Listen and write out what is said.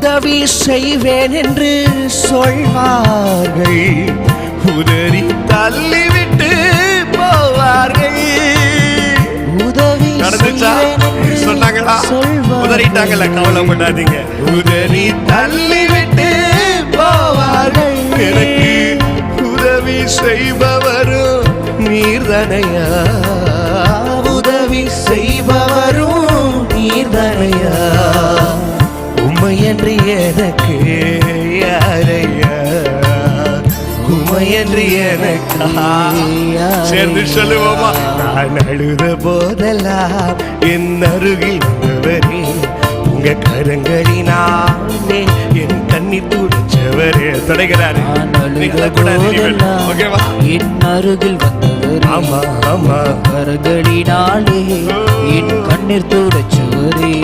உதவி செய்வேன் என்று சொல்வார்கள், உதறி தள்ளிவிட்டு போவார்கள். உதவி சொன்னாங்களா? உதறிட்டாங்கல்ல, கவலைப்படாதீங்க. உதறி தள்ளிவிட்டு போவார்கள். எனக்கு உதவி செய்பவரும் நீர்தனையா, உதவி செய்பவரும் நீர்தனையா. உம்மையன்று எனக்கு யாரையா, உம்மையன்று எனக்கு. சேர்ந்து சொல்லுவோமா? நான் அழுத போதெல்லாம் என் அருகில் வந்தவரே, உங்க கரங்களினாலே என் கண்ணீர் துடைச்சவரே. தொடங்கிறாரு. என் அருகில் வந்தவரே, ஆமா ஆமா, கரங்களினாலே என் கண்ணீர் துடைச்சவரே.